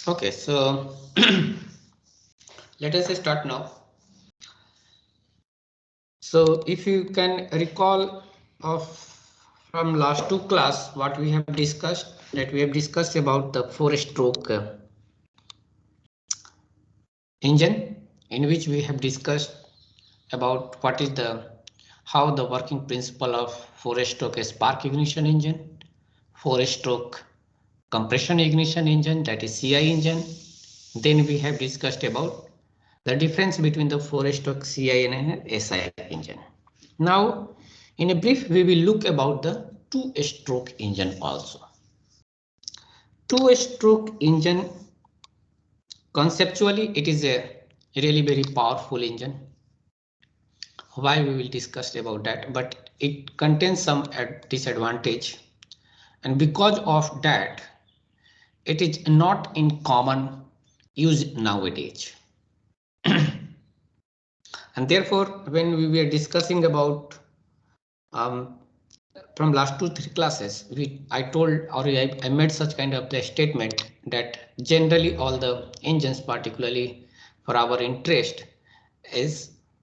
Okay, so let us start now. So if you can recall of from last two class what we have discussed, that we have discussed about the four-stroke engine, in which we have discussed about what is the how the working principle of four-stroke spark ignition engine, four-stroke compression ignition engine, that is CI engine. Then we have discussed about the difference between the four-stroke CI and SI engine. Now, in a brief, we will look about the two-stroke engine also. Two-stroke engine, conceptually, it is a really very powerful engine. Why, we will discuss about that, but it contains some disadvantage, and because of that, it is not in common use nowadays. And therefore, when we were discussing about from last 2-3 classes, I told, or I made such kind of the statement that generally all the engines, particularly for our interest,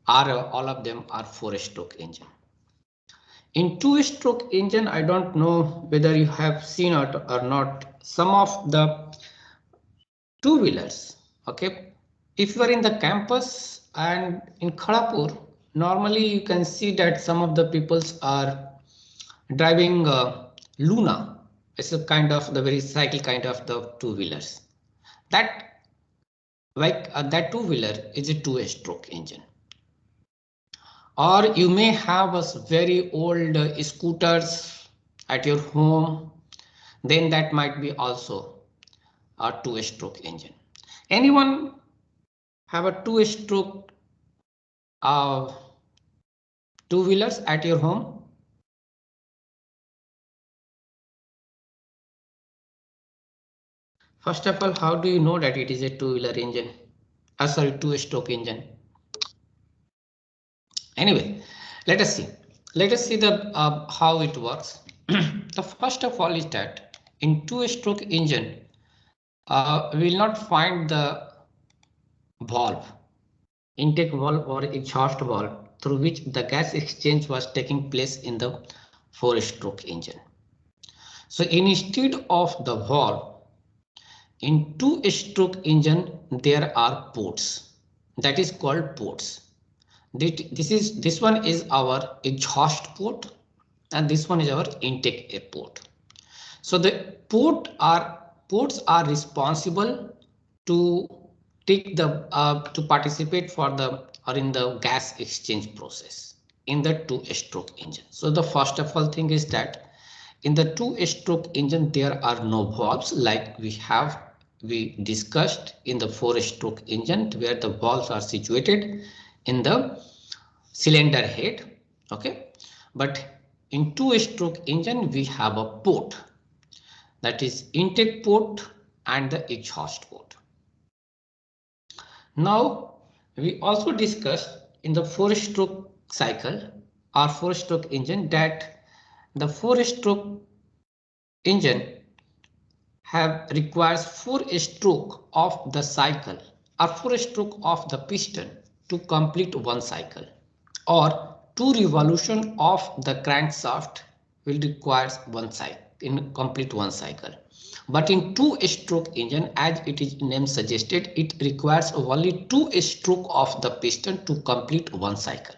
are all of them are four-stroke engine. In two-stroke engine, I don't know whether you have seen it or not, some of the two-wheelers. Okay, if you are in the campus and in Kharagpur, normally you can see that some of the peoples are driving Luna. It's a kind of the very cycle kind of the two-wheelers. That that two-wheeler is a two-stroke engine. Or you may have a very old scooters at your home, then that might be also a two-stroke engine. Anyone have a two-stroke two-wheelers at your home? First of all, how do you know that it is a two-wheeler engine? Sorry, two-stroke engine. Anyway, let us see. Let us see the how it works. The first of all is that in two-stroke engine, we will not find the valve, intake valve or exhaust valve through which the gas exchange was taking place in the four-stroke engine. So instead of the valve, in two-stroke engine there are ports, that is called ports. This one is our exhaust port and this one is our intake port. So the ports are responsible to take the to participate for the or in the gas exchange process in the two-stroke engine. So the first of all thing is that in the two-stroke engine there are no valves like we discussed in the four-stroke engine, where the valves are situated in the cylinder head. Okay, but in two-stroke engine we have a port, that is intake port and the exhaust port. Now we also discussed in the four-stroke cycle or four-stroke engine that the four-stroke engine requires 4 stroke of the cycle or 4 stroke of the piston to complete one cycle, or 2 revolution of the crankshaft will require one cycle in complete one cycle. But in two-stroke engine, as it is name suggested, it requires only 2 stroke of the piston to complete one cycle,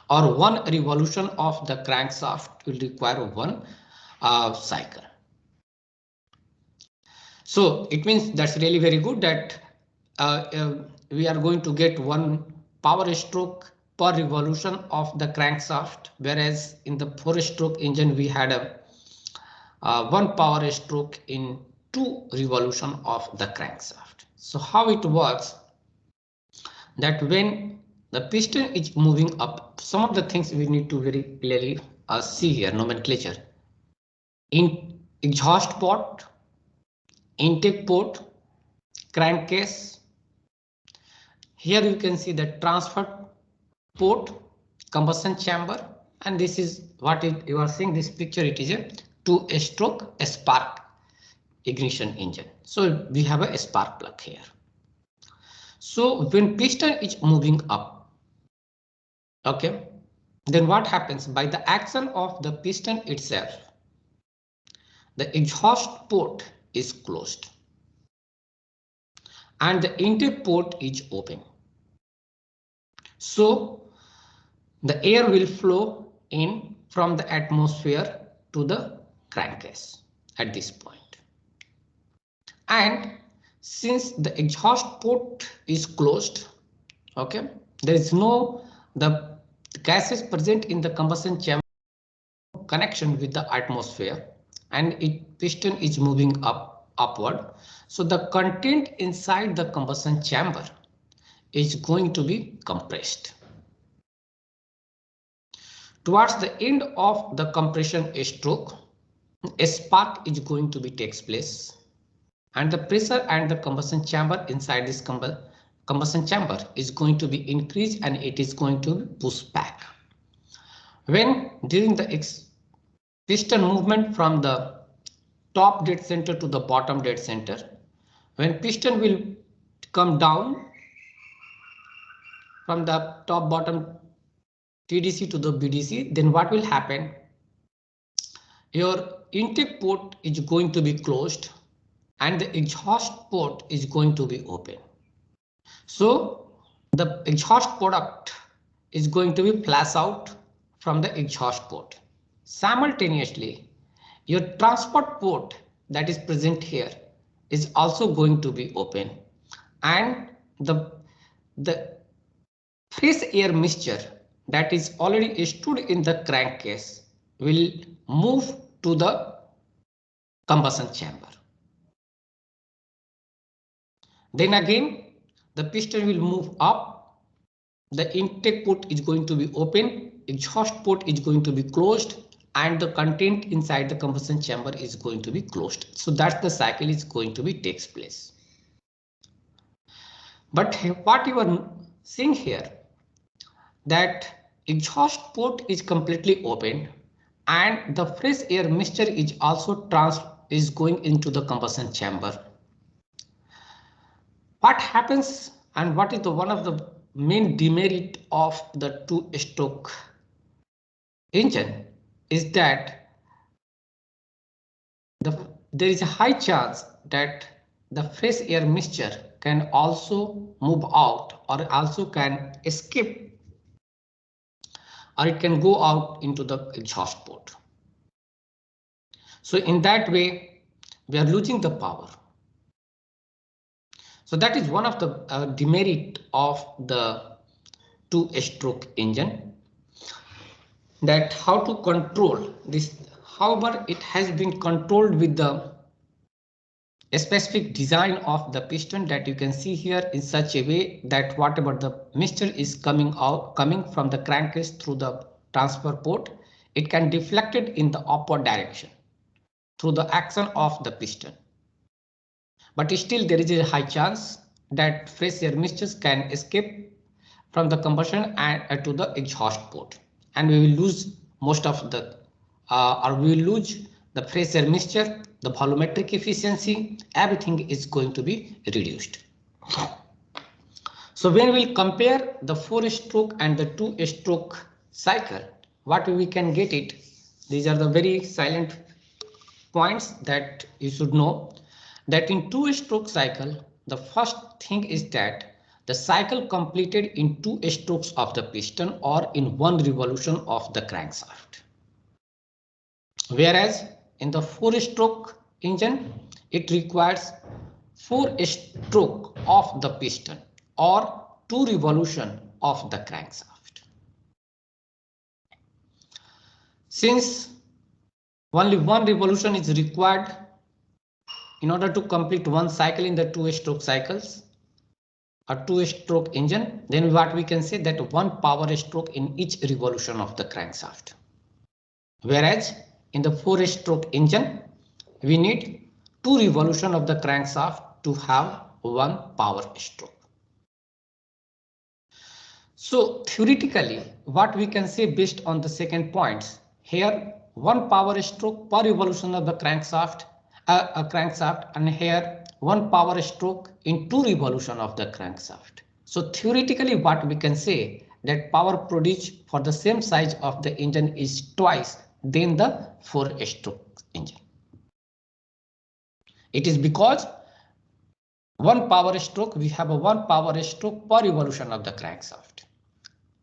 or 1 revolution of the crankshaft will require one cycle. So it means that's really very good that we are going to get 1 power stroke per revolution of the crankshaft, whereas in the 4-stroke engine we had a 1 power stroke in 2 revolution of the crankshaft. So how it works, that when the piston is moving up, some of the things we need to very clearly see here, nomenclature. In exhaust port, intake port, crankcase. Here you can see the transfer port, combustion chamber, and this is what you are seeing this picture. It is a two-stroke spark ignition engine. So we have a spark plug here. So when piston is moving up, okay, then what happens? By the action of the piston itself, the exhaust port is closed and the intake port is open. So the air will flow in from the atmosphere to the crankcase at this point. And since the exhaust port is closed, okay, there is no, the gas is present in the combustion chamber connection with the atmosphere, and it piston is moving upward. So the content inside the combustion chamber is going to be compressed. Towards the end of the compression stroke, a spark is going to be takes place, and the pressure and the combustion chamber inside this combustion chamber is going to be increased, and it is going to push back. When during the piston movement from the top dead center to the bottom dead center, when piston will come down from the top bottom TDC to the BDC, then what will happen? Your intake port is going to be closed and the exhaust port is going to be open. So the exhaust product is going to be flash out from the exhaust port. Simultaneously, your transport port that is present here is also going to be open, and the fresh air mixture that is already stored in the crankcase will move to the combustion chamber. Then again, the piston will move up, the intake port is going to be open, exhaust port is going to be closed, and the content inside the combustion chamber is going to be closed. So that's the cycle is going to be takes place. But what you are seeing here, that exhaust port is completely open and the fresh air mixture is also going into the combustion chamber. What happens, and what is the one of the main demerit of the two-stroke engine is that there is a high chance that the fresh air mixture can also move out or also can escape, or it can go out into the exhaust port. So in that way, we are losing the power. So that is one of the demerit of the two-stroke engine, that how to control this. However, it has been controlled with the specific design of the piston that you can see here in such a way that whatever the mixture is coming from the crankcase through the transfer port, it can deflect it in the upward direction through the action of the piston. But still there is a high chance that fresh air mixtures can escape from the combustion and to the exhaust port, and we will lose most of the we will lose the fresh air mixture, the volumetric efficiency, everything is going to be reduced. So when we compare the 4-stroke and the 2-stroke cycle, what we can get it, these are the very silent points that you should know, that in 2-stroke cycle, the first thing is that the cycle completed in 2 strokes of the piston or in 1 revolution of the crankshaft. Whereas in the 4-stroke engine, it requires 4 strokes of the piston or 2 revolutions of the crankshaft. Since only 1 revolution is required in order to complete 1 cycle in the 2-stroke cycles, a 2-stroke engine, then what we can say that 1 power stroke in each revolution of the crankshaft. Whereas in the 4-stroke engine, we need 2 revolutions of the crankshaft to have 1 power stroke. So theoretically, what we can say based on the second points here, 1 power stroke per revolution of the crankshaft a crankshaft, and here 1 power stroke in 2 revolution of the crankshaft. So theoretically what we can say that power produced for the same size of the engine is twice than the 4-stroke engine. It is because 1 power stroke, we have a 1 power stroke per revolution of the crankshaft.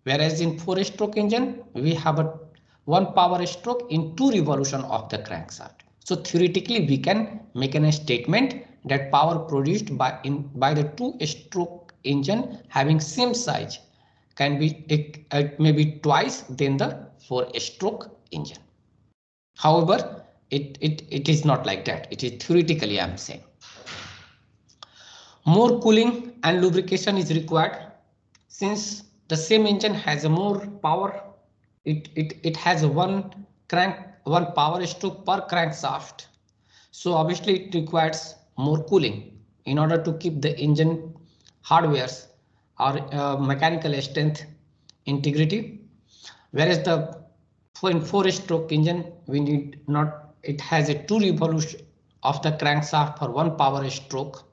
Whereas in 4-stroke engine, we have a 1 power stroke in 2 revolution of the crankshaft. So theoretically, we can make a statement that power produced by the 2-stroke engine having same size can be it may be twice than the 4-stroke engine. However, it is not like that. It is theoretically I'm saying. More cooling and lubrication is required since the same engine has a more power. It has a one power stroke per crankshaft. So obviously it requires more cooling in order to keep the engine hardwares or mechanical strength integrity. Whereas the 4-stroke engine, we need not, it has a 2 revolution of the crankshaft for 1 power stroke.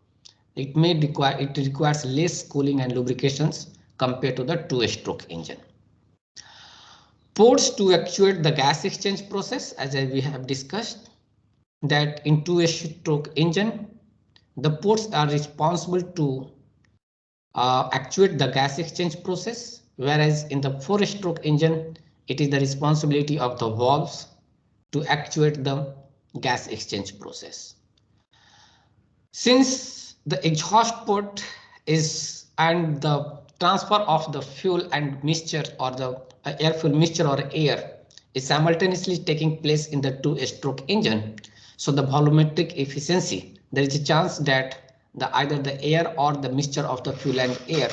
It requires less cooling and lubrications compared to the 2-stroke engine. Ports to actuate the gas exchange process, as we have discussed, that in 2-stroke engine, the ports are responsible to actuate the gas exchange process, whereas in the 4-stroke engine, it is the responsibility of the valves to actuate the gas exchange process. Since the exhaust port is and the transfer of the fuel and mixture or the air fuel mixture or air is simultaneously taking place in the 2-stroke engine. So the volumetric efficiency, there is a chance that either the air or the mixture of the fuel and air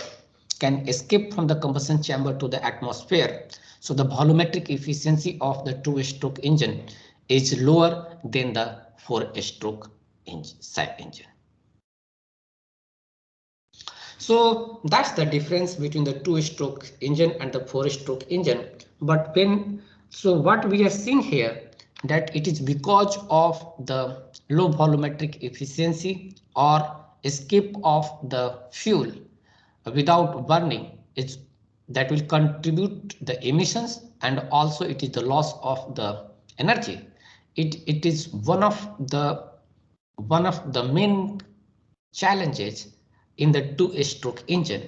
can escape from the combustion chamber to the atmosphere. So the volumetric efficiency of the 2-stroke engine is lower than the 4-stroke engine. So that's the difference between the 2-stroke engine and the 4-stroke engine. But what we are seeing here, that it is because of the low volumetric efficiency or escape of the fuel without burning, that will contribute the emissions, and also it is the loss of the energy. It is one of the main challenges in the 2-stroke engine.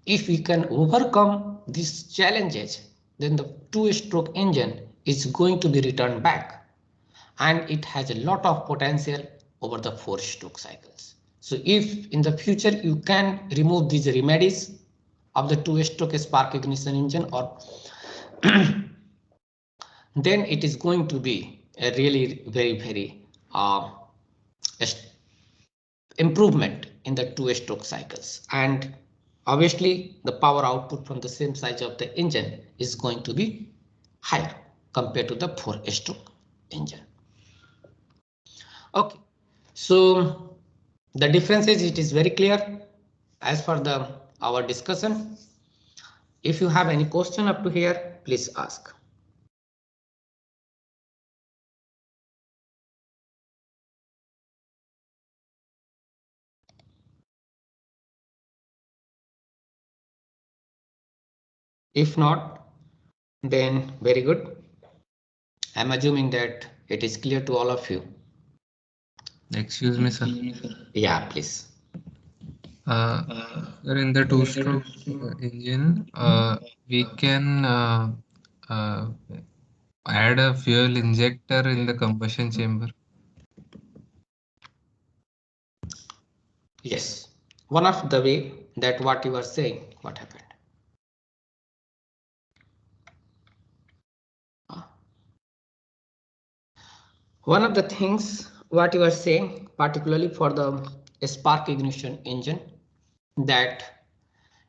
If we can overcome these challenges, then the 2-stroke engine is going to be returned back, and it has a lot of potential over the 4-stroke cycles. So if in the future you can remove these remedies of the 2-stroke spark ignition engine, or then it is going to be a really very improvement in the 2-stroke cycles, and obviously the power output from the same size of the engine is going to be higher compared to the 4-stroke engine. Okay, so the differences, it is very clear as for our discussion. If you have any question up to here, please ask. If not, then very good. I'm assuming that it is clear to all of you. Excuse me, sir. Yeah, please. Sir, in the 2-stroke engine, we can add a fuel injector in the combustion chamber. Yes, one of the way that what you are saying, what happened? One of the things what you are saying, particularly for the spark ignition engine, that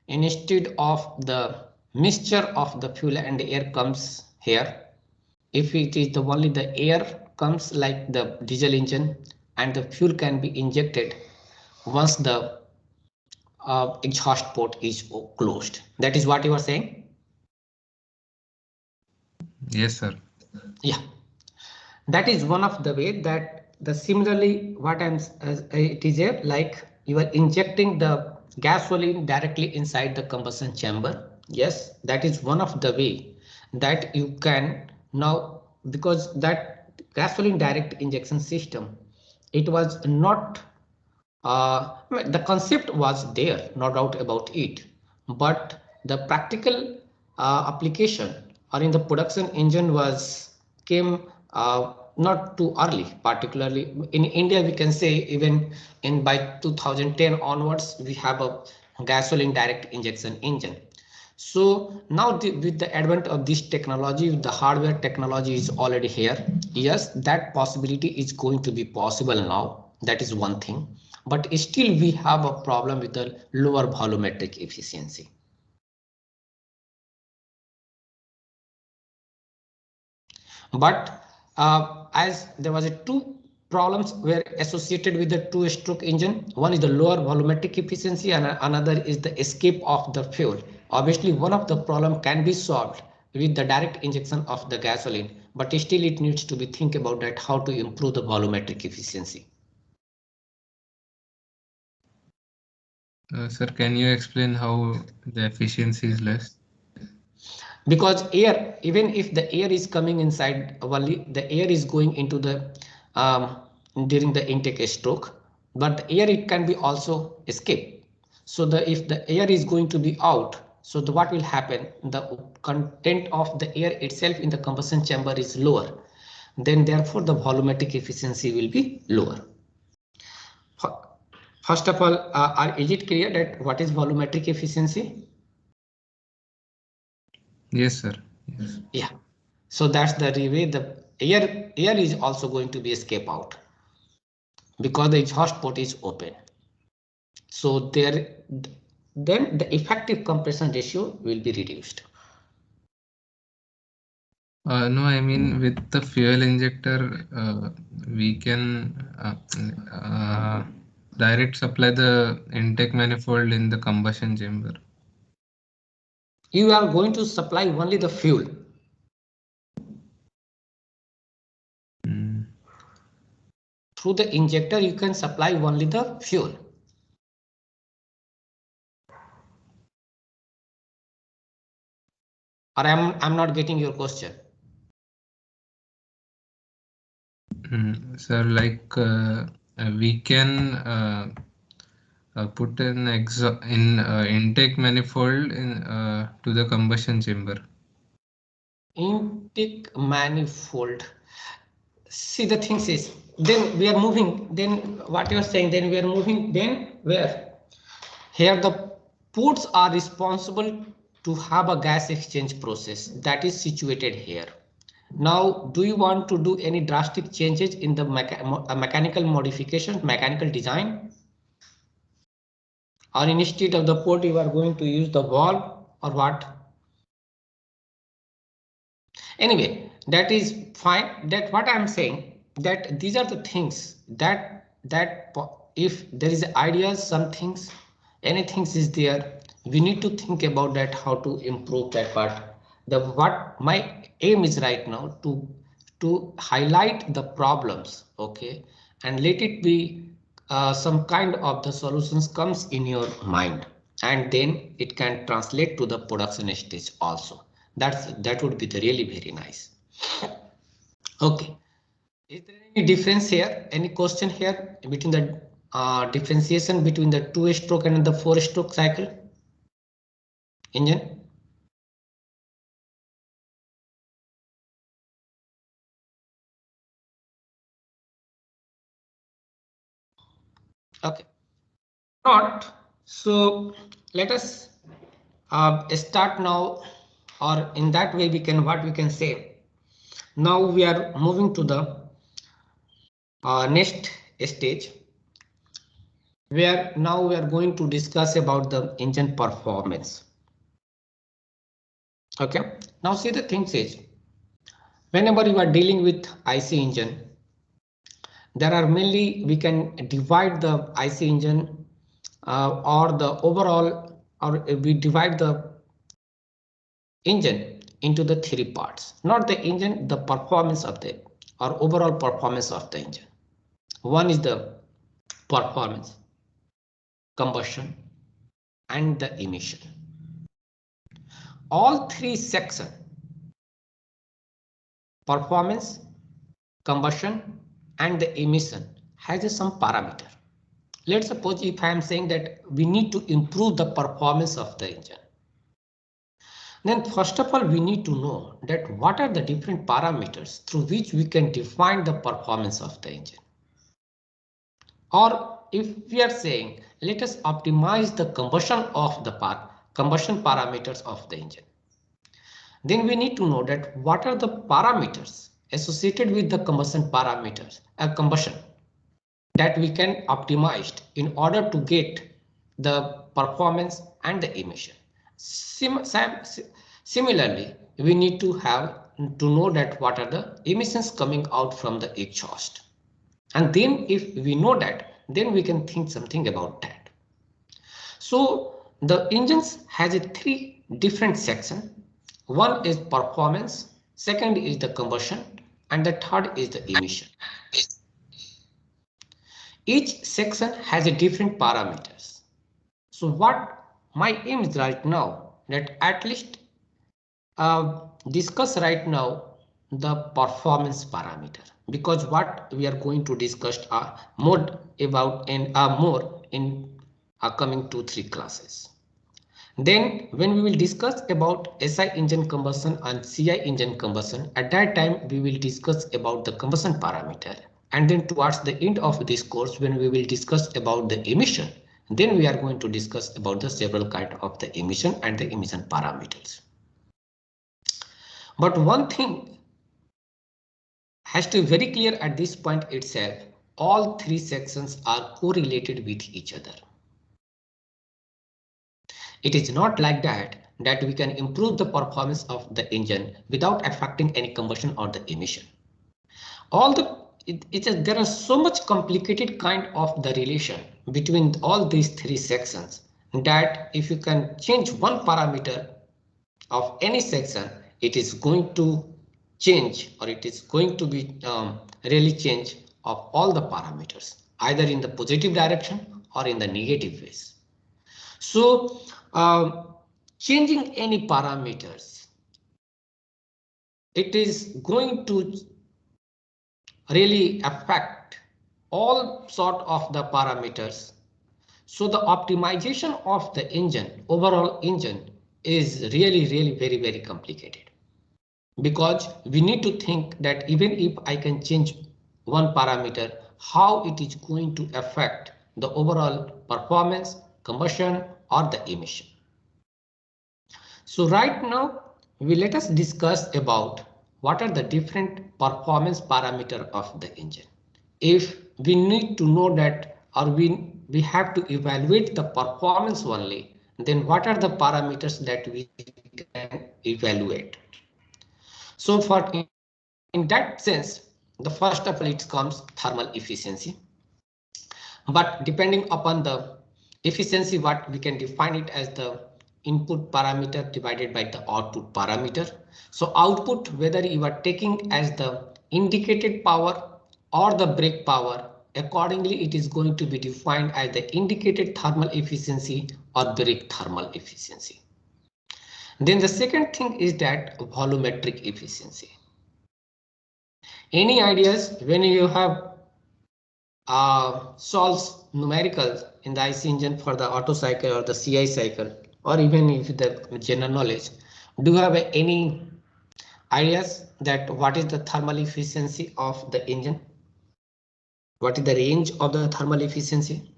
instead of the mixture of the fuel and air comes here, if it is only the air comes like the diesel engine, and the fuel can be injected once the exhaust port is closed. That is what you are saying? Yes, sir. Yeah. That is one of the way that the similarly what it is here, like you are injecting the gasoline directly inside the combustion chamber. Yes, that is one of the way that you can now, because that gasoline direct injection system, it was not the concept was there, no doubt about it, but the practical application or in the production engine was came not too early. Particularly in India, we can say even in by 2010 onwards, we have a gasoline direct injection engine. So now with the advent of this technology, the hardware technology is already here. Yes, that possibility is going to be possible now. That is one thing, but still we have a problem with the lower volumetric efficiency. But as there was two problems were associated with the two-stroke engine. One is the lower volumetric efficiency and another is the escape of the fuel. Obviously, one of the problem can be solved with the direct injection of the gasoline, but still it needs to be think about that how to improve the volumetric efficiency. Sir, can you explain how the efficiency is less? Because air, even if the air is coming inside, only the air is going into the during the intake stroke, but the air it can be also escape. So the if the air is going to be out, so the what will happen, the content of the air itself in the combustion chamber is lower, then therefore the volumetric efficiency will be lower. First of all, is it clear that what is volumetric efficiency? Yes, sir. Yes. Yeah. So that's the way the air is also going to be escape out because the exhaust port is open. So there, then the effective compression ratio will be reduced. No, I mean with the fuel injector, we can direct supply the intake manifold in the combustion chamber. You are going to supply only the fuel. Through the injector, you can supply only the fuel. Or I'm not getting your question. Sir, like we can put an intake manifold in to the combustion chamber. Intake manifold. See, the thing is, then we are moving. Then what you are saying? Then we are moving. Then where? Here the ports are responsible to have a gas exchange process that is situated here. Now, do you want to do any drastic changes in the mechanical modification, mechanical design? Or instead of the port, you are going to use the valve or what? Anyway, that is fine. That what I'm saying, that these are the things that if there is ideas, some things, anything is there, we need to think about that how to improve that part. What my aim is right now to highlight the problems, okay, and let it be some kind of the solutions comes in your mind, and then it can translate to the production stage also. That would be the really very nice. Okay, is there any difference here? Any question here between the differentiation between the 2-stroke and the 4-stroke cycle engine? Okay, not so. Let us start now, or in that way we can what we can say. Now we are moving to the next stage, where now we are going to discuss about the engine performance. Okay, now see the thing is, whenever you are dealing with IC engine, there are mainly we can divide the IC engine or the overall, or we divide the engine into the 3 parts, not the engine, the performance of the or overall performance of the engine. One is the performance, combustion, and the emission. All three sections, performance, combustion, and the emission, has some parameter. Let's suppose if I am saying that we need to improve the performance of the engine. Then first of all, we need to know that what are the different parameters through which we can define the performance of the engine. Or if we are saying, let us optimize the combustion of the combustion parameters of the engine. Then we need to know that what are the parameters associated with the combustion parameters, combustion, that we can optimize in order to get the performance and the emission. Similarly, we need to know that what are the emissions coming out from the exhaust. And then if we know that, then we can think something about that. So the engines has a three different sections. One is performance, second is the combustion, and the third is the emission. Each section has a different parameters. So what my aim is right now, that at least discuss right now the performance parameter, because what we are going to discuss are more about in coming 2-3 classes. Then when we will discuss about SI engine combustion and CI engine combustion, at that time we will discuss about the combustion parameter. And then towards the end of this course, when we will discuss about the emission, then we are going to discuss about the several kind of the emission and the emission parameters. But one thing has to be very clear at this point itself, all three sections are correlated with each other. It is not like that we can improve the performance of the engine without affecting any combustion or the emission. There are so much complicated kind of the relation between all these three sections that if you can change one parameter of any section, it is going to change, or it is going to be really change of all the parameters, either in the positive direction or in the negative ways. So changing any parameters, it is going to really affect all sort of the parameters. So the optimization of the engine, overall engine, is really very, very complicated, because we need to think that even if I can change one parameter, how it is going to affect the overall performance, combustion, or the emission. So right now, let us discuss about what are the different performance parameters of the engine. If we need to know that, or we have to evaluate the performance only, then what are the parameters that we can evaluate? So in that sense, the first of all, it comes thermal efficiency. But depending upon the efficiency, what we can define it as the input parameter divided by the output parameter. So output, whether you are taking as the indicated power or the brake power, accordingly it is going to be defined as the indicated thermal efficiency or brake thermal efficiency. Then the second thing is that volumetric efficiency. Any ideas when you have solves numericals in the IC engine for the Otto cycle or the CI cycle, or even if the general knowledge, do you have any ideas that what is the thermal efficiency of the engine? What is the range of the thermal efficiency?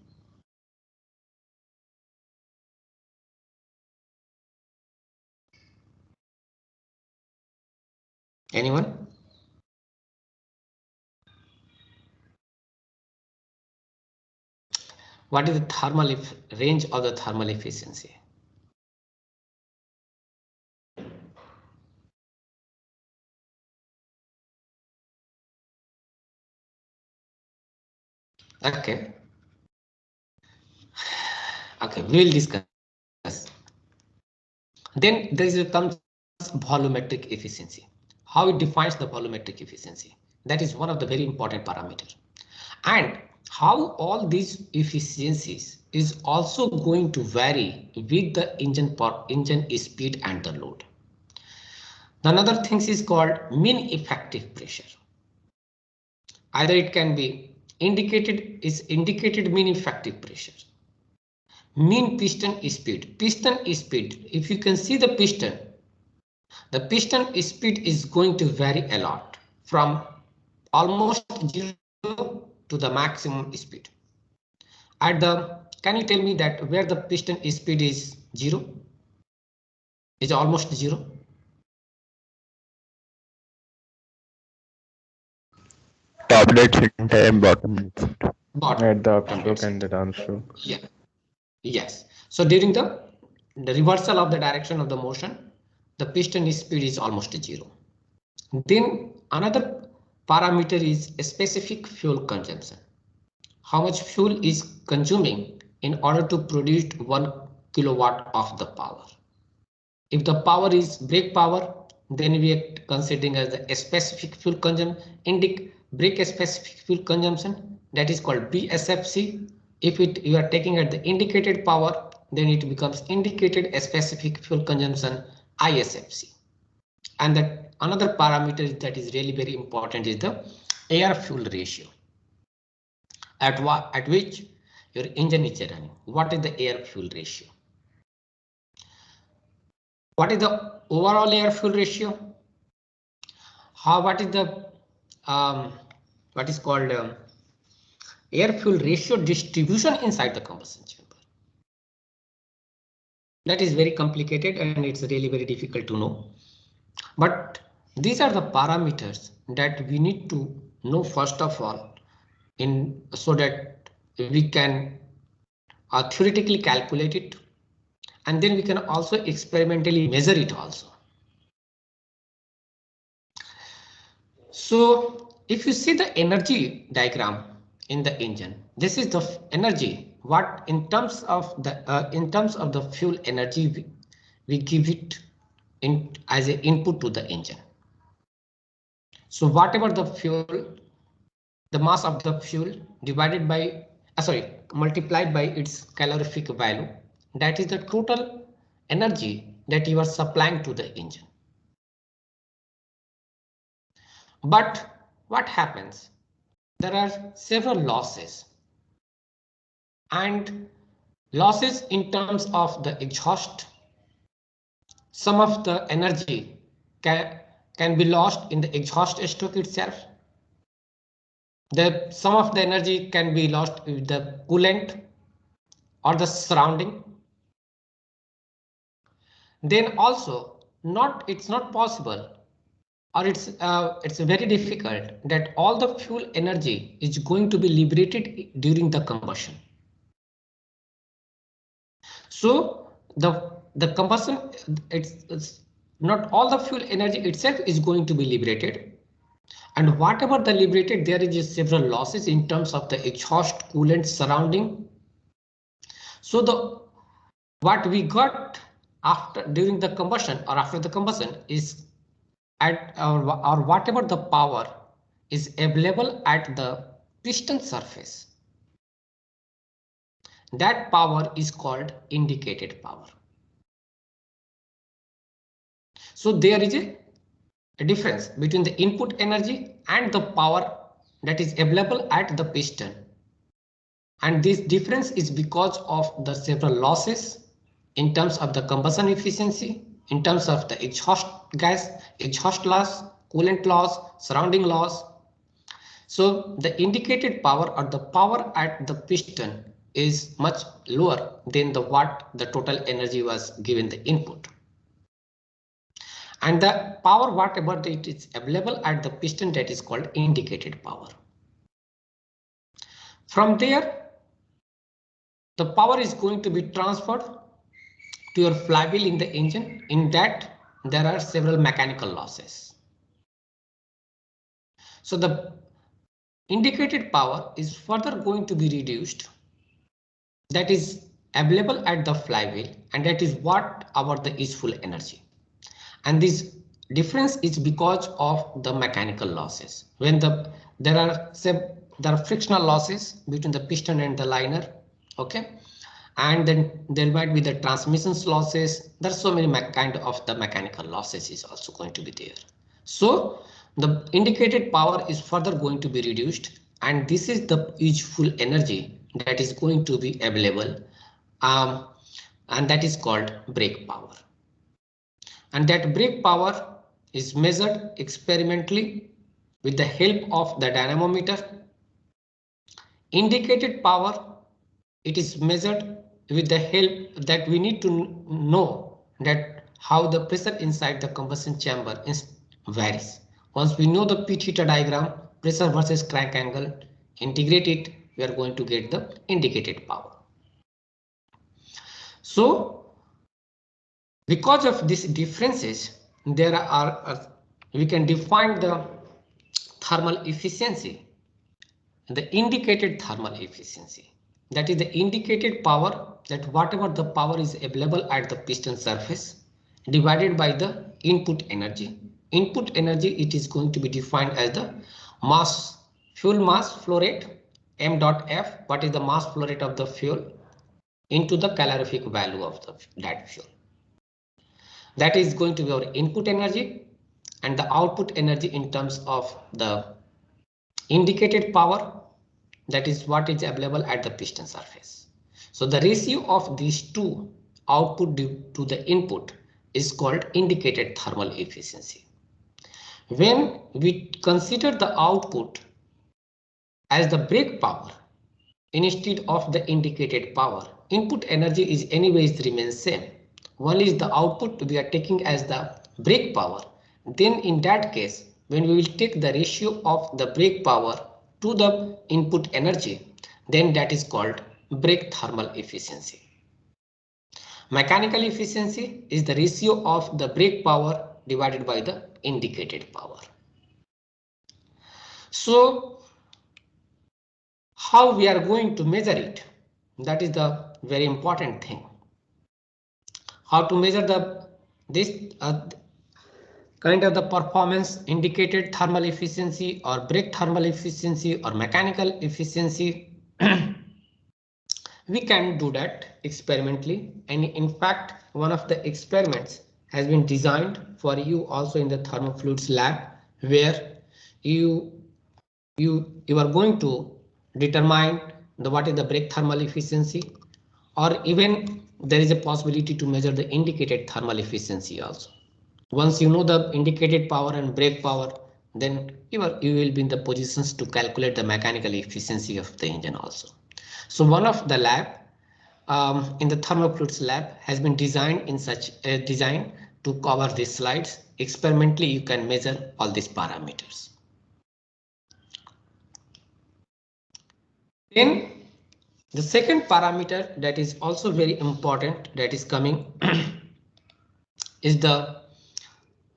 Anyone? What is the thermal range of the thermal efficiency? Okay. Okay, we will discuss. Then there comes volumetric efficiency. How it defines the volumetric efficiency? That is one of the very important parameters. And how all these efficiencies is also going to vary with the engine speed and the load. Another thing is called mean effective pressure. Either it can be indicated mean effective pressure, mean piston speed. If you can see the piston speed is going to vary a lot from almost 0 to the maximum speed. Can you tell me that where the piston speed is 0? Is almost 0? Top dead center and bottom. At the upstroke and the downstroke. Yeah. Yes. So during the reversal of the direction of the motion, the piston speed is almost 0. Then another parameter is a specific fuel consumption. How much fuel is consuming in order to produce 1 kilowatt of the power. If the power is brake power, then we are considering as a specific fuel consumption, brake specific fuel consumption, that is called BSFC. If you are taking at the indicated power, then it becomes indicated specific fuel consumption, ISFC. And that another parameter that is really very important is the air fuel ratio. At which your engine is running. What is the air fuel ratio? What is the overall air fuel ratio? What is the what is called air fuel ratio distribution inside the combustion chamber? That is very complicated and it's really very difficult to know. But these are the parameters that we need to know first of all, so that we can theoretically calculate it, and then we can also experimentally measure it also. So if you see the energy diagram in the engine, this is the energy. What in terms of the fuel energy we give it as an input to the engine. So whatever the fuel, the mass of the fuel divided by multiplied by its calorific value, that is the total energy that you are supplying to the engine. But what happens? There are several losses, and losses in terms of the exhaust. Some of the energy can be lost in the exhaust stroke itself. Some of the energy can be lost with the coolant or the surrounding. Then also it's not possible, or it's very difficult that all the fuel energy is going to be liberated during the combustion. So the combustion, it's not all the fuel energy itself is going to be liberated, and whatever the liberated, there is several losses in terms of the exhaust, coolant, surrounding. So what we got during the combustion or after the combustion is or whatever the power is available at the piston surface. That power is called indicated power. So there is a difference between the input energy and the power that is available at the piston. And this difference is because of the several losses in terms of the combustion efficiency, in terms of the exhaust gas, exhaust loss, coolant loss, surrounding loss. So the indicated power or the power at the piston is much lower than what the total energy was given the input. And the power whatever it is available at the piston, that is called indicated power. From there, the power is going to be transferred to your flywheel in the engine. In that, there are several mechanical losses. So the indicated power is further going to be reduced. That is available at the flywheel, and that is what the useful energy. And this difference is because of the mechanical losses. When there are there are frictional losses between the piston and the liner. Okay, and then there might be the transmissions losses. There's so many kind of the mechanical losses is also going to be there. So the indicated power is further going to be reduced, and this is the useful energy that is going to be available, and that is called brake power. And that brake power is measured experimentally with the help of the dynamometer. Indicated power, it is measured with the help that we need to know that how the pressure inside the combustion chamber varies. Once we know the P theta diagram, pressure versus crank angle, integrate it, we are going to get the indicated power. So because of these differences, there are we can define the thermal efficiency, the indicated thermal efficiency. That is the indicated power, that whatever the power is available at the piston surface divided by the input energy. Input energy, it is going to be defined as the mass, fuel mass flow rate, m dot f, what is the mass flow rate of the fuel, into the calorific value of that fuel. That is going to be our input energy, and the output energy in terms of the indicated power, that is what is available at the piston surface. So the ratio of these two, output due to the input, is called indicated thermal efficiency. When we consider the output as the brake power instead of the indicated power, input energy is anyways remains same. One is the output we are taking as the brake power. Then in that case, when we will take the ratio of the brake power to the input energy, then that is called brake thermal efficiency. Mechanical efficiency is the ratio of the brake power divided by the indicated power. So how we are going to measure it? That is the very important thing. How to measure this kind of the performance, indicated thermal efficiency or brake thermal efficiency or mechanical efficiency. We can do that experimentally, and in fact one of the experiments has been designed for you also in the thermofluids lab, where you are going to determine what is the brake thermal efficiency, or even there is a possibility to measure the indicated thermal efficiency also. Once you know the indicated power and brake power, then you will be in the positions to calculate the mechanical efficiency of the engine also. So one of the lab in the thermofluids lab has been designed in such a design to cover these slides. Experimentally, you can measure all these parameters. Then the second parameter that is also very important, that is coming is the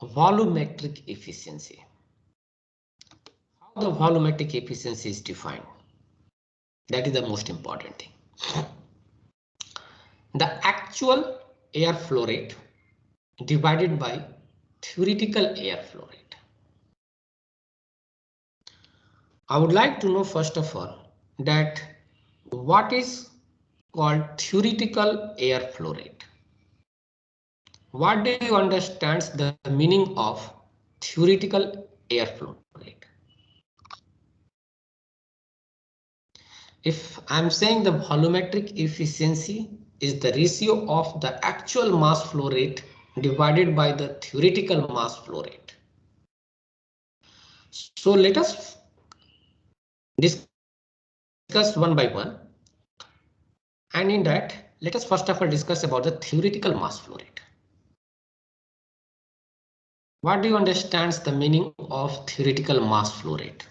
volumetric efficiency. How the volumetric efficiency is defined? That is the most important thing. The actual air flow rate divided by theoretical air flow rate. I would like to know first of all that what is called theoretical air flow rate. What do you understand the meaning of theoretical air flow rate? If I'm saying the volumetric efficiency is the ratio of the actual mass flow rate divided by the theoretical mass flow rate. So let us discuss one by one. And in that, let us first of all discuss about the theoretical mass flow rate. What do you understand the meaning of theoretical mass flow rate?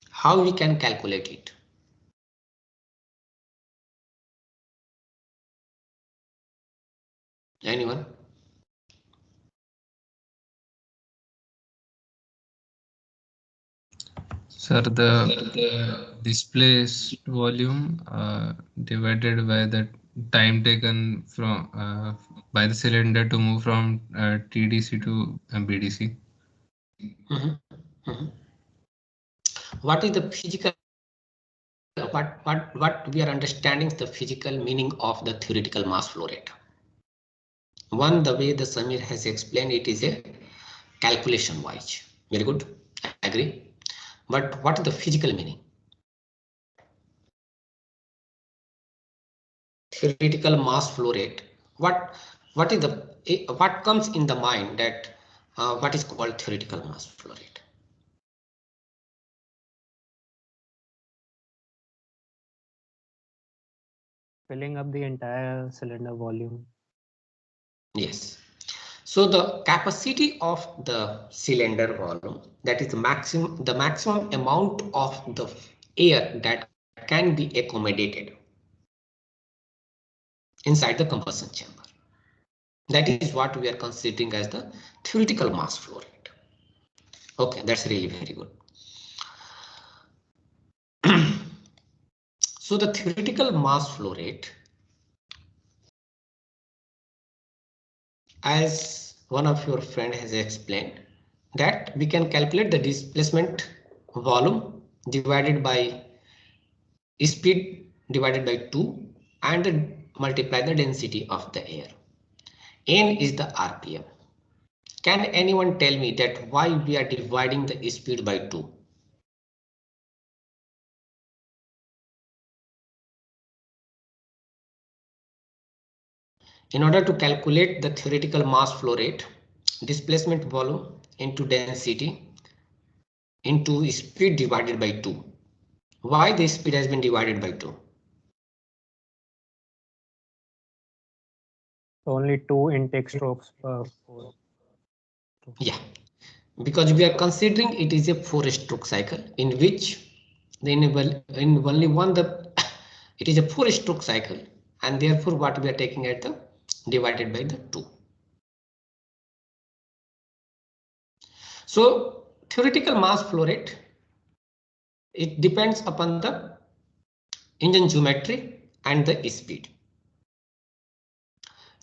How we can calculate it? Anyone? Sir, the displaced volume divided by the time taken from by the cylinder to move from TDC to BDC. what is the physical, what we are understanding the physical meaning of the theoretical mass flow rate. One, the way the Samir has explained it is a calculation wise. Very good, I agree. But what is the physical meaning? Theoretical mass flow rate. What comes in the mind that what is called theoretical mass flow rate? Filling up the entire cylinder volume. Yes. So the capacity of the cylinder volume, that is the maximum amount of the air that can be accommodated inside the combustion chamber. That is what we are considering as the theoretical mass flow rate. Okay, that's really very good. So the theoretical mass flow rate, as one of your friend has explained, that we can calculate the displacement volume divided by speed divided by 2 and multiply the density of the air. N is the RPM. Can anyone tell me that why we are dividing the speed by 2? In order to calculate the theoretical mass flow rate, displacement volume into density into speed divided by 2. Why the speed has been divided by 2? Only 2 intake strokes per 4. Yeah, because we are considering it is a 4-stroke cycle in which in only one it is a 4-stroke cycle, and therefore what we are taking at the divided by the 2. So theoretical mass flow rate, it depends upon the engine geometry and the speed.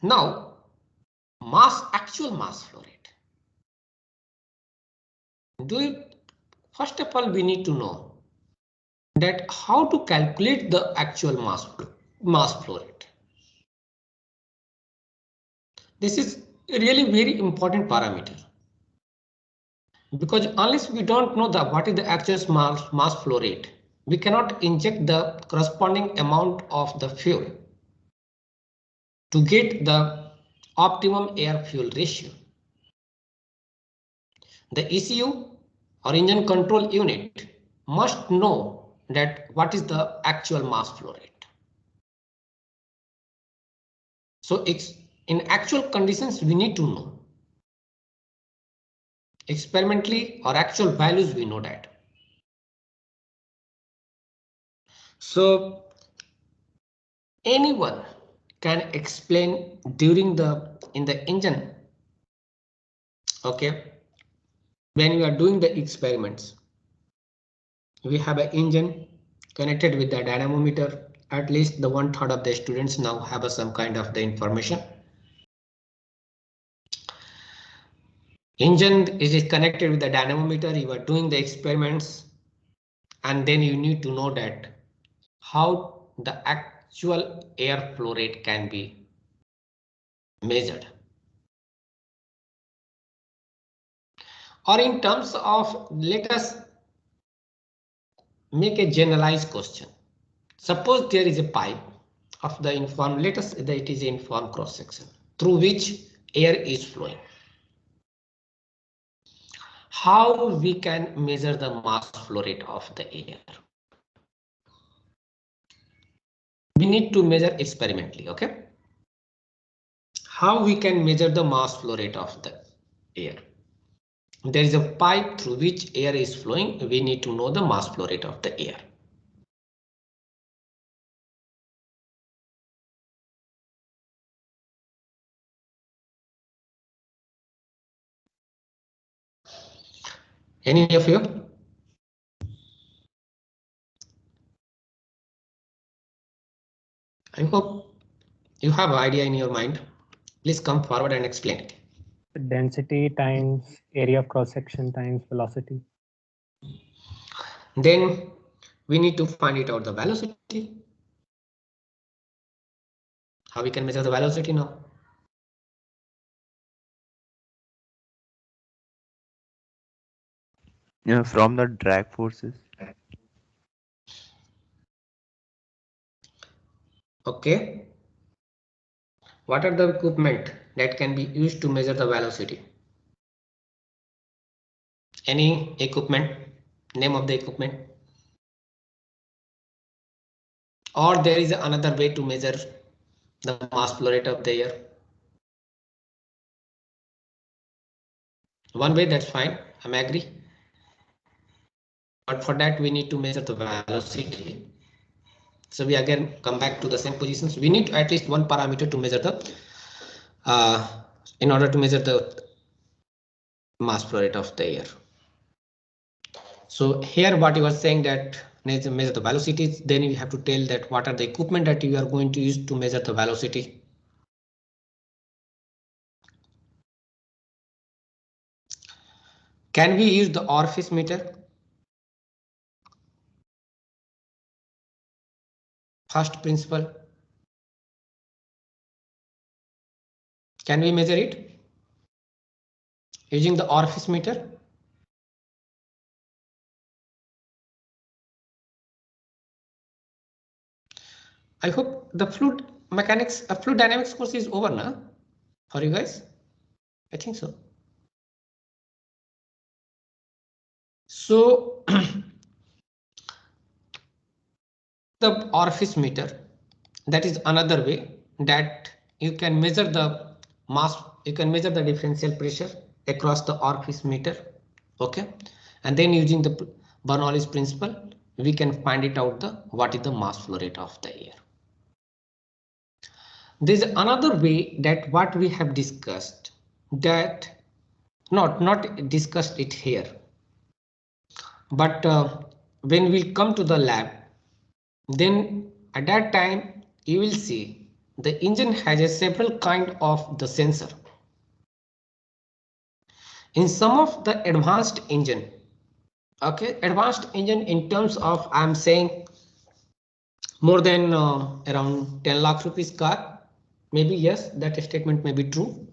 Now, actual mass flow rate. First of all, we need to know that how to calculate the actual mass flow rate. This is a really very important parameter, because unless we don't know what is the actual mass flow rate, we cannot inject the corresponding amount of the fuel to get the optimum air fuel ratio. The ECU or engine control unit must know that what is the actual mass flow rate. So it's in actual conditions we need to know. Experimentally or actual values we know that. So anyone can explain in the engine, okay, when you are doing the experiments, we have an engine connected with the dynamometer. At least the 1/3 of the students now have some kind of the information. Engine is connected with the dynamometer. You are doing the experiments, and then you need to know that how the actual air flow rate can be measured. Or in terms of, let us make a generalized question. Suppose there is a pipe of the informed, let us say that it is an informed cross section through which air is flowing. How we can measure the mass flow rate of the air? We need to measure experimentally, okay? How we can measure the mass flow rate of the air? There is a pipe through which air is flowing. We need to know the mass flow rate of the air. Any of you? I hope you have an idea in your mind. Please come forward and explain it. Density times area of cross section times velocity. Then we need to find it out the velocity. How we can measure the velocity now? Yeah, from the drag forces. Okay. What are the equipment that can be used to measure the velocity? Any equipment? Name of the equipment? Or there is another way to measure the mass flow rate of the air? One way, that's fine, I'm agree. But for that we need to measure the velocity. So we again come back to the same positions. We need at least one parameter to measure the in order to measure the mass flow rate of the air. So here what you are saying that measure the velocities, then you have to tell that what are the equipment that you are going to use to measure the velocity. Can we use the orifice meter? First principle. Can we measure it using the orifice meter? I hope the fluid mechanics, fluid dynamics course is over now for you guys. I think so. So the orifice meter, that is another way that you can measure the mass, you can measure the differential pressure across the orifice meter. Okay, and then using the Bernoulli's principle, we can find it out the what is the mass flow rate of the air. There's another way that what we have discussed, that not discussed it here, but when we come to the lab, then at that time you will see the engine has a several kind of the sensor. In some of the advanced engine, okay, advanced engine in terms of I'm saying more than around 10 lakh rupees car, maybe yes, that statement may be true.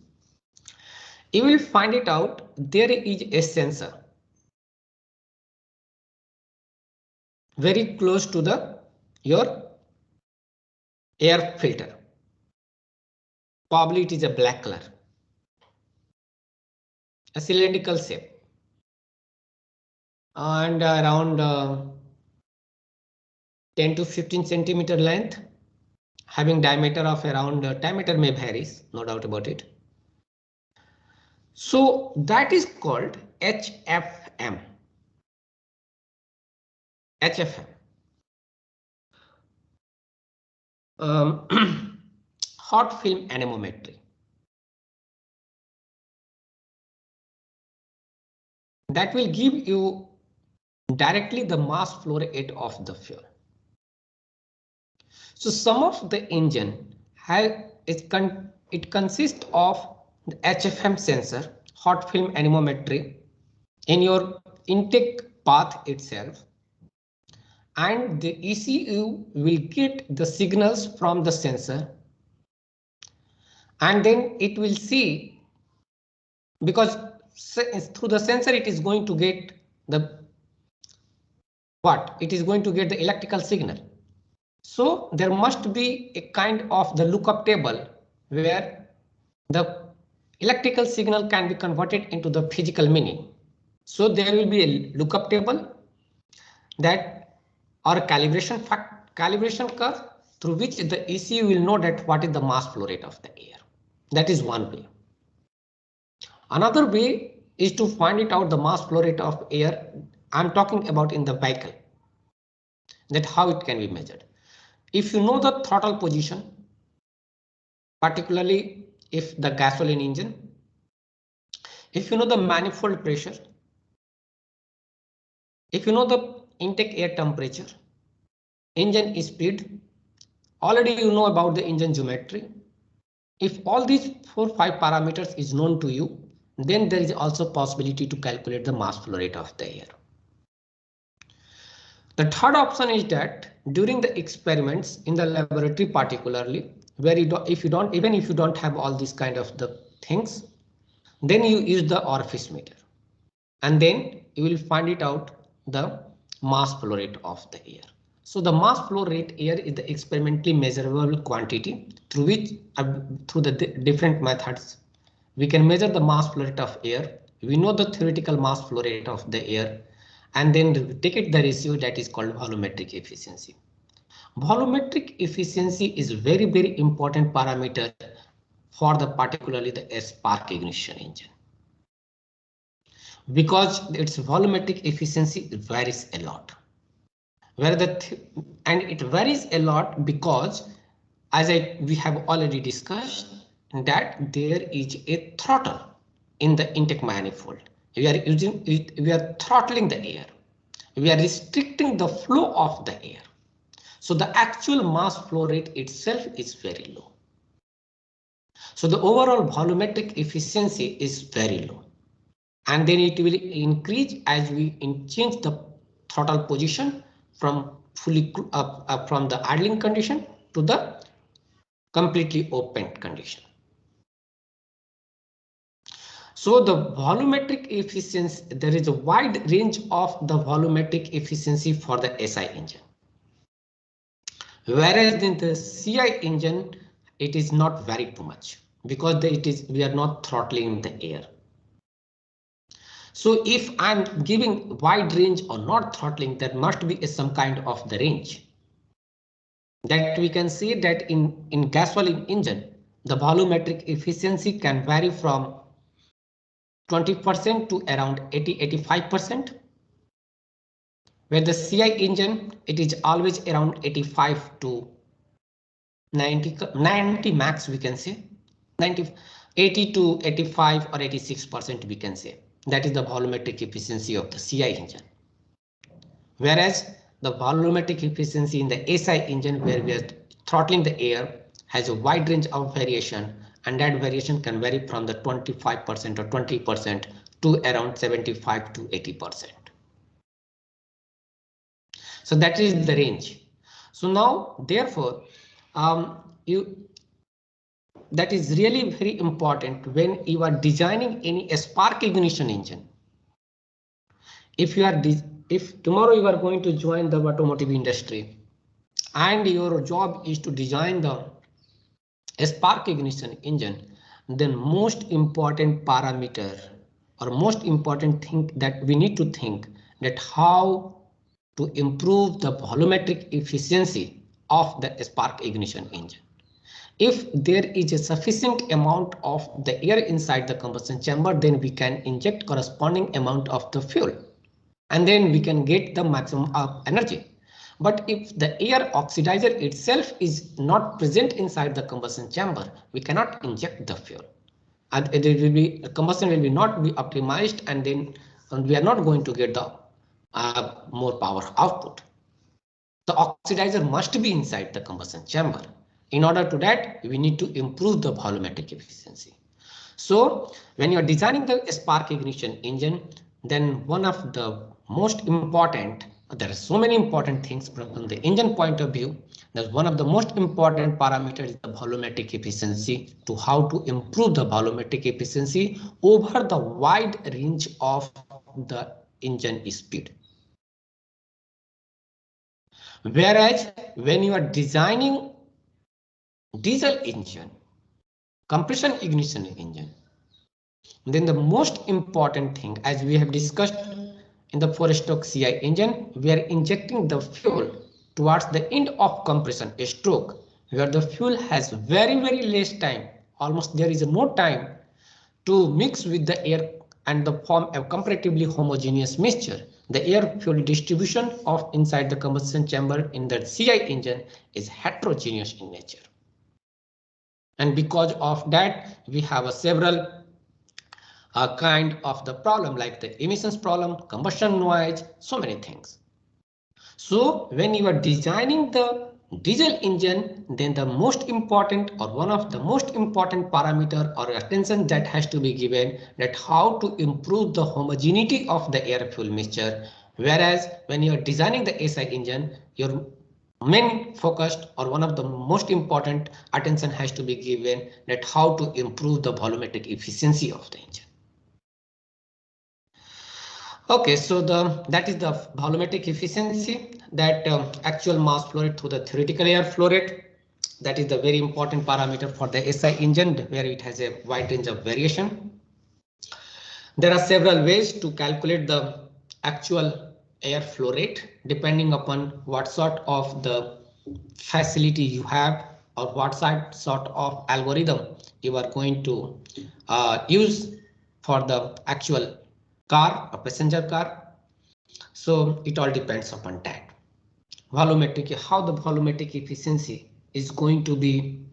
You will find it out there is a sensor very close to the your air filter. Probably it is a black color, a cylindrical shape, and around 10 to 15 centimeter length, having diameter of around diameter may varies, no doubt about it. So that is called HFM. HFM. Hot film anemometry. That will give you directly the mass flow rate of the fuel. So some of the engine it consists of the HFM sensor, hot film anemometry, in your intake path itself, and the ECU will get the signals from the sensor, and then it will see, because through the sensor it is going to get the what? It is going to get the electrical signal. So there must be a kind of the lookup table where the electrical signal can be converted into the physical meaning. So there will be a lookup table that or calibration curve through which the ECU will know that what is the mass flow rate of the air. That is one way. Another way is to find it out the mass flow rate of air. I'm talking about in the vehicle. That how it can be measured. If you know the throttle position, particularly if the gasoline engine, if you know the manifold pressure, if you know the intake air temperature, engine speed, already you know about the engine geometry. If all these 4-5 parameters is known to you, then there is also possibility to calculate the mass flow rate of the air. The third option is that during the experiments in the laboratory, particularly where you don't, even if you don't have all these kind of the things, then you use the orifice meter, and then you will find it out the mass flow rate of the air. So the mass flow rate air is the experimentally measurable quantity through which through the different methods we can measure the mass flow rate of air. We know the theoretical mass flow rate of the air, and then take it the ratio that is called volumetric efficiency. Volumetric efficiency is very important parameter for the particularly the spark ignition engine, because its volumetric efficiency varies a lot. And it varies a lot because, as we have already discussed, that there is a throttle in the intake manifold. We are throttling the air. We are restricting the flow of the air. So the actual mass flow rate itself is very low. So the overall volumetric efficiency is very low. And then it will increase as we change the throttle position from fully from the idling condition to the completely open condition. So the volumetric efficiency, there is a wide range of the volumetric efficiency for the SI engine. Whereas in the CI engine, it is not very too much because we are not throttling the air. So if I'm giving wide range or not throttling, there must be some kind of the range. That we can see that in gasoline engine, the volumetric efficiency can vary from 20% to around 80-85%. Where the CI engine, it is always around 85 to 90 max, we can say 80 to 85 or 86% we can say. That is the volumetric efficiency of the CI engine. Whereas the volumetric efficiency in the SI engine, where we are throttling the air, has a wide range of variation, and that variation can vary from the 25% or 20% to around 75 to 80%. So that is the range. So now, therefore, that is really very important when you are designing any spark ignition engine. If tomorrow you are going to join the automotive industry and your job is to design the spark ignition engine, then most important parameter or most important thing that we need to think that how to improve the volumetric efficiency of the spark ignition engine. If there is a sufficient amount of the air inside the combustion chamber, then we can inject corresponding amount of the fuel, and then we can get the maximum of energy. But if the air oxidizer itself is not present inside the combustion chamber, we cannot inject the fuel, and combustion will not be optimized, and then we are not going to get the more power output. The oxidizer must be inside the combustion chamber. In order to that, we need to improve the volumetric efficiency. So when you are designing the spark ignition engine, then one of the most important, there are so many important things from the engine point of view. That's one of the most important parameters is the volumetric efficiency, to how to improve the volumetric efficiency over the wide range of the engine speed. Whereas when you are designing diesel engine, compression ignition engine, then the most important thing, as we have discussed in the 4-stroke CI engine, we are injecting the fuel towards the end of compression stroke, where the fuel has very less time, almost there is no time to mix with the air and form a comparatively homogeneous mixture. The air fuel distribution of inside the combustion chamber in the CI engine is heterogeneous in nature. And because of that, we have several kind of the problem, like the emissions problem, combustion noise, so many things. So when you are designing the diesel engine, then the most important or one of the most important parameter or attention that has to be given, that how to improve the homogeneity of the air fuel mixture Whereas when you are designing the SI engine, your main focused or one of the most important attention has to be given that how to improve the volumetric efficiency of the engine. Okay, so that is the volumetric efficiency, that actual mass flow rate through the theoretical air flow rate. That is the very important parameter for the SI engine, where it has a wide range of variation. There are several ways to calculate the actual air flow rate depending upon what sort of the facility you have or what sort of algorithm you are going to use for the actual car, a passenger car. So it all depends upon that. Volumetric, how the volumetric efficiency is going to be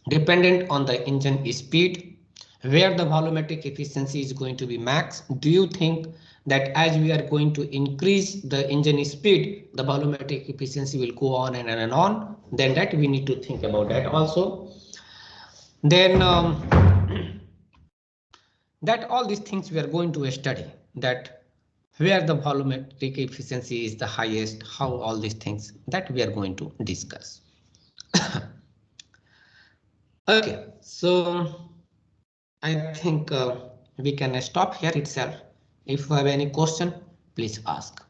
dependent on the engine speed, where the volumetric efficiency is going to be max. Do you think that as we are going to increase the engine speed, the volumetric efficiency will go on and on? Then that we need to think about that also. Then that all these things we are going to study, that where the volumetric efficiency is the highest, how all these things that we are going to discuss. Okay, so I think we can stop here itself. If you have any question, please ask.